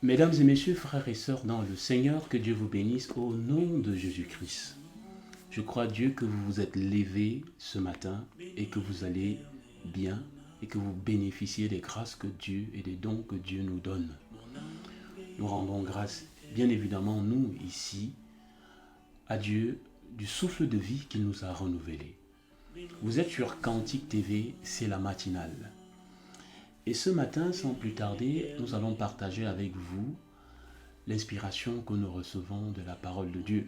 Mesdames et messieurs, frères et sœurs dans le Seigneur, que Dieu vous bénisse au nom de Jésus-Christ. Je crois Dieu que vous vous êtes levés ce matin et que vous allez bien et que vous bénéficiez des grâces que Dieu et des dons que Dieu nous donne. Nous rendons grâce, bien évidemment, nous ici, à Dieu du souffle de vie qu'il nous a renouvelé. Vous êtes sur Cantique TV, c'est la matinale. Et ce matin, sans plus tarder, nous allons partager avec vous l'inspiration que nous recevons de la parole de Dieu.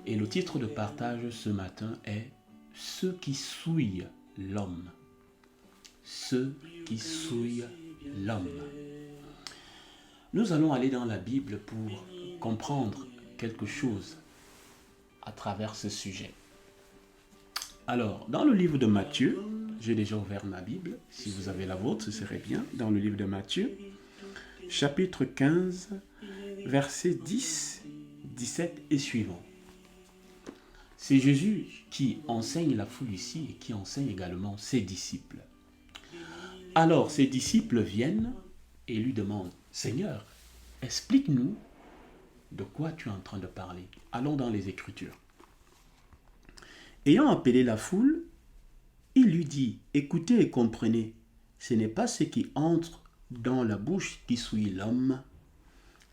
Et le titre de partage ce matin est « Ceux qui souillent l'homme ». Ceux qui souillent l'homme. Nous allons aller dans la Bible pour comprendre quelque chose à travers ce sujet. Alors, dans le livre de Matthieu, j'ai déjà ouvert ma Bible. Si vous avez la vôtre, ce serait bien. Dans le livre de Matthieu, chapitre 15, versets 10, 17 et suivants. C'est Jésus qui enseigne la foule ici et qui enseigne également ses disciples. Alors, ses disciples viennent et lui demandent « Seigneur, explique-nous de quoi tu es en train de parler. Allons dans les Écritures. » Ayant appelé la foule, il lui dit « Écoutez et comprenez, ce n'est pas ce qui entre dans la bouche qui souille l'homme,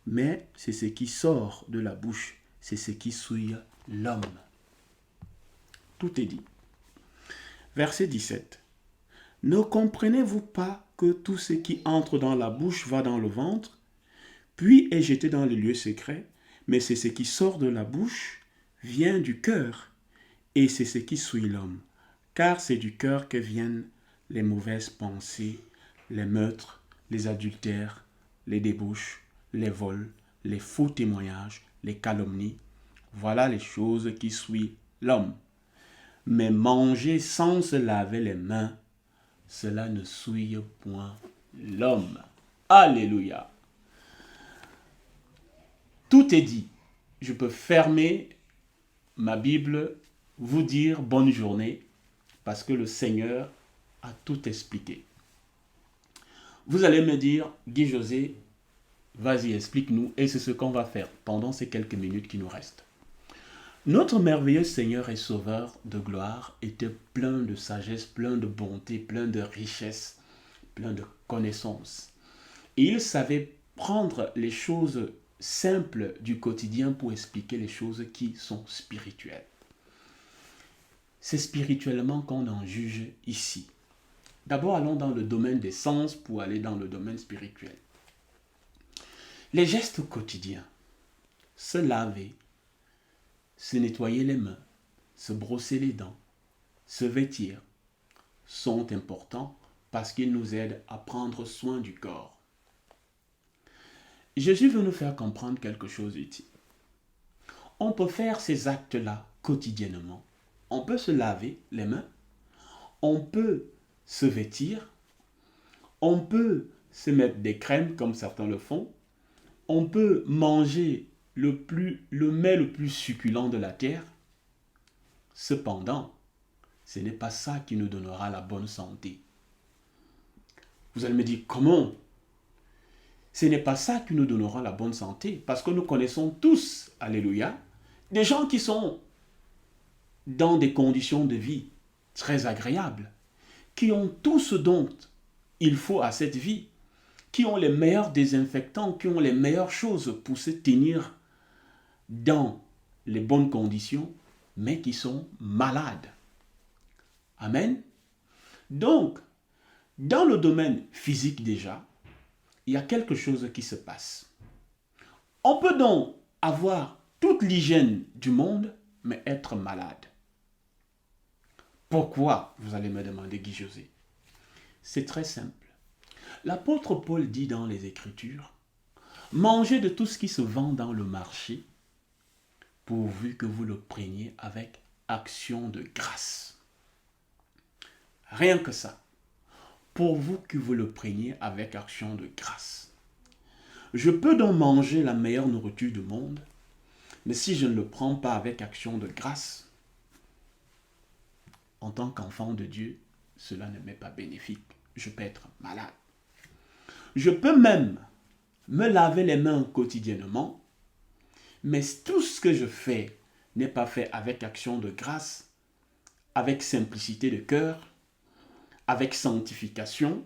mais c'est ce qui sort de la bouche, c'est ce qui souille l'homme. » Tout est dit. Verset 17. « Ne comprenez-vous pas que tout ce qui entre dans la bouche va dans le ventre, puis est jeté dans le lieu secret, mais c'est ce qui sort de la bouche vient du cœur, et c'est ce qui souille l'homme. Car c'est du cœur que viennent les mauvaises pensées, les meurtres, les adultères, les débauches, les vols, les faux témoignages, les calomnies. Voilà les choses qui souillent l'homme. Mais manger sans se laver les mains, cela ne souille point l'homme. » Alléluia. Tout est dit. Je peux fermer ma Bible, vous dire bonne journée, parce que le Seigneur a tout expliqué. Vous allez me dire, Guy José, vas-y, explique-nous, et c'est ce qu'on va faire pendant ces quelques minutes qui nous restent. Notre merveilleux Seigneur et Sauveur de gloire était plein de sagesse, plein de bonté, plein de richesse, plein de connaissances. Et il savait prendre les choses simples du quotidien pour expliquer les choses qui sont spirituelles. C'est spirituellement qu'on en juge ici. D'abord, allons dans le domaine des sens pour aller dans le domaine spirituel. Les gestes quotidiens, se laver, se nettoyer les mains, se brosser les dents, se vêtir, sont importants parce qu'ils nous aident à prendre soin du corps. Jésus veut nous faire comprendre quelque chose ici. On peut faire ces actes-là quotidiennement. On peut se laver les mains, on peut se vêtir, on peut se mettre des crèmes comme certains le font, on peut manger le mets le plus succulent de la terre. Cependant, ce n'est pas ça qui nous donnera la bonne santé. Vous allez me dire, comment? Ce n'est pas ça qui nous donnera la bonne santé, parce que nous connaissons tous, alléluia, des gens qui sont dans des conditions de vie très agréables, qui ont tout ce dont il faut à cette vie, qui ont les meilleurs désinfectants, qui ont les meilleures choses pour se tenir dans les bonnes conditions, mais qui sont malades. Amen. Donc, dans le domaine physique déjà, il y a quelque chose qui se passe. On peut donc avoir toute l'hygiène du monde, mais être malade. Pourquoi, vous allez me demander, Guy José? C'est très simple. L'apôtre Paul dit dans les Écritures, « Mangez de tout ce qui se vend dans le marché, pourvu que vous le preniez avec action de grâce. » Rien que ça. Pourvu que vous le preniez avec action de grâce. Je peux donc manger la meilleure nourriture du monde, mais si je ne le prends pas avec action de grâce, en tant qu'enfant de Dieu, cela ne m'est pas bénéfique. Je peux être malade. Je peux même me laver les mains quotidiennement, mais tout ce que je fais n'est pas fait avec action de grâce, avec simplicité de cœur, avec sanctification,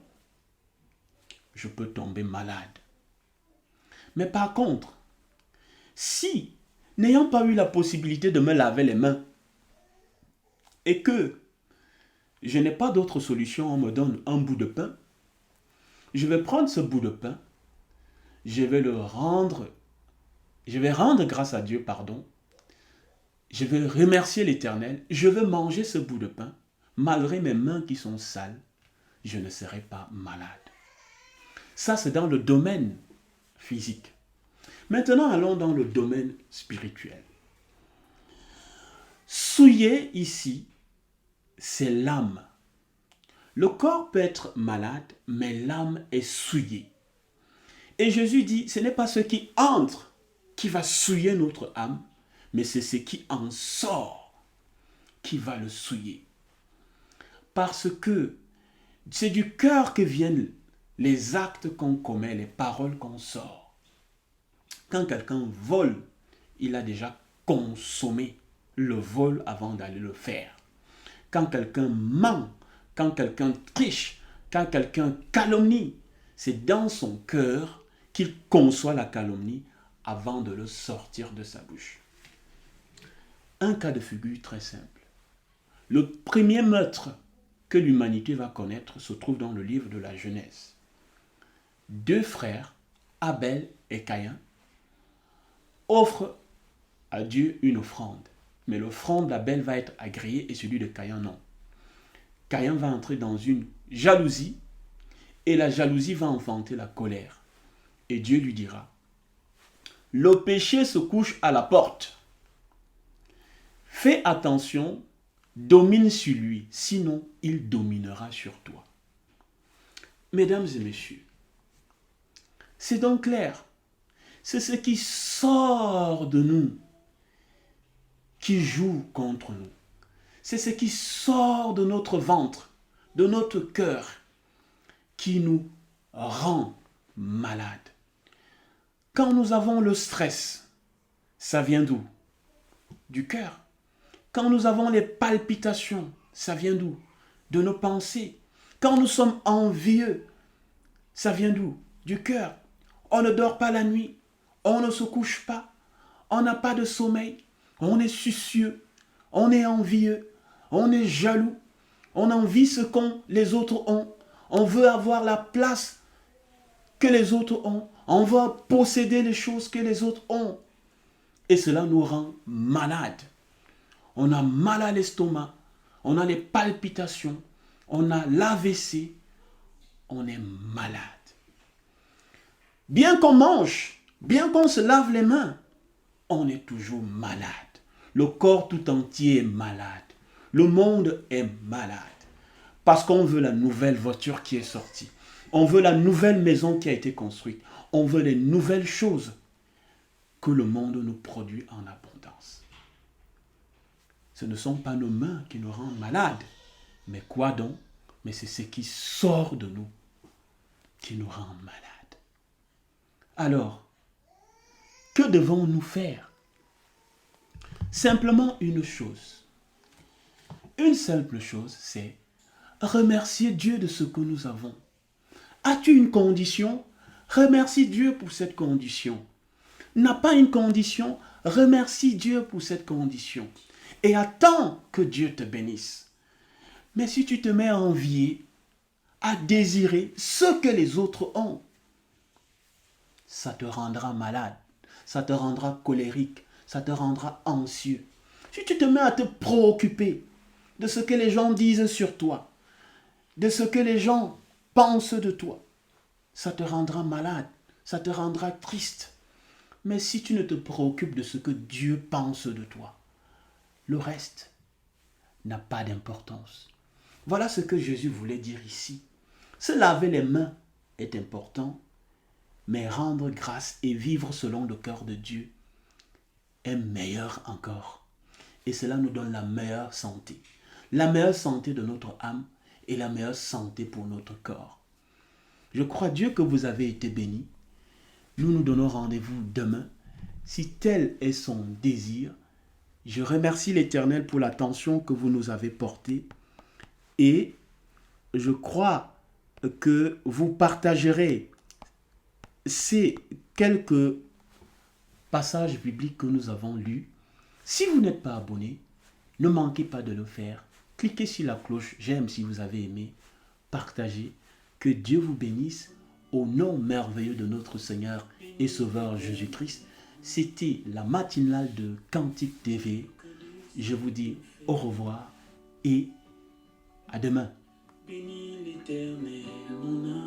je peux tomber malade. Mais par contre, si, n'ayant pas eu la possibilité de me laver les mains, et que je n'ai pas d'autre solution, on me donne un bout de pain, je vais prendre ce bout de pain, je vais rendre grâce à Dieu, pardon, je vais remercier l'Éternel, je vais manger ce bout de pain, malgré mes mains qui sont sales, je ne serai pas malade. Ça, c'est dans le domaine physique. Maintenant, allons dans le domaine spirituel. Souiller ici, c'est l'âme. Le corps peut être malade, mais l'âme est souillée. Et Jésus dit, ce n'est pas ce qui entre qui va souiller notre âme, mais c'est ce qui en sort qui va le souiller. Parce que c'est du cœur que viennent les actes qu'on commet, les paroles qu'on sort. Quand quelqu'un vole, il a déjà consommé le vol avant d'aller le faire. Quand quelqu'un ment, quand quelqu'un triche, quand quelqu'un calomnie, c'est dans son cœur qu'il conçoit la calomnie avant de le sortir de sa bouche. Un cas de figure très simple. Le premier meurtre que l'humanité va connaître se trouve dans le livre de la Genèse. Deux frères, Abel et Caïn, offrent à Dieu une offrande. Mais l'offrande d'Abel va être agréée et celui de Caïn non. Caïn va entrer dans une jalousie et la jalousie va enfanter la colère. Et Dieu lui dira, le péché se couche à la porte. Fais attention, domine sur lui, sinon il dominera sur toi. Mesdames et messieurs, c'est donc clair. C'est ce qui sort de nous qui joue contre nous. C'est ce qui sort de notre ventre, de notre cœur, qui nous rend malades. Quand nous avons le stress, ça vient d'où? Du cœur. Quand nous avons les palpitations, ça vient d'où? De nos pensées. Quand nous sommes envieux, ça vient d'où? Du cœur. On ne dort pas la nuit, on ne se couche pas, on n'a pas de sommeil, on est soucieux, on est envieux, on est jaloux, on envie ce qu'ont les autres ont, on veut avoir la place que les autres ont, on veut posséder les choses que les autres ont. Et cela nous rend malades. On a mal à l'estomac, on a les palpitations, on a l'AVC, on est malade. Bien qu'on mange, bien qu'on se lave les mains, on est toujours malade. Le corps tout entier est malade. Le monde est malade. Parce qu'on veut la nouvelle voiture qui est sortie. On veut la nouvelle maison qui a été construite. On veut les nouvelles choses que le monde nous produit en abondance. Ce ne sont pas nos mains qui nous rendent malades. Mais quoi donc? Mais c'est ce qui sort de nous qui nous rend malades. Alors, que devons-nous faire? Simplement une chose. Une simple chose, c'est remercier Dieu de ce que nous avons. As-tu une condition? Remercie Dieu pour cette condition. N'as pas une condition? Remercie Dieu pour cette condition. Et attends que Dieu te bénisse. Mais si tu te mets à envier, à désirer ce que les autres ont, ça te rendra malade, ça te rendra colérique, ça te rendra anxieux. Si tu te mets à te préoccuper de ce que les gens disent sur toi, de ce que les gens pensent de toi, ça te rendra malade, ça te rendra triste. Mais si tu ne te préoccupes de ce que Dieu pense de toi, le reste n'a pas d'importance. Voilà ce que Jésus voulait dire ici. Se laver les mains est important, mais rendre grâce et vivre selon le cœur de Dieu est meilleur encore. Et cela nous donne la meilleure santé. La meilleure santé de notre âme et la meilleure santé pour notre corps. Je crois Dieu que vous avez été bénis. Nous nous donnons rendez-vous demain. Si tel est son désir, je remercie l'Éternel pour l'attention que vous nous avez portée et je crois que vous partagerez ces quelques passages bibliques que nous avons lus. Si vous n'êtes pas abonné, ne manquez pas de le faire. Cliquez sur la cloche, j'aime si vous avez aimé, partagez. Que Dieu vous bénisse au nom merveilleux de notre Seigneur et Sauveur Jésus-Christ. C'était la matinale de Cantique TV. Je vous dis au revoir et à demain. Bénis l'Éternel, mon âme.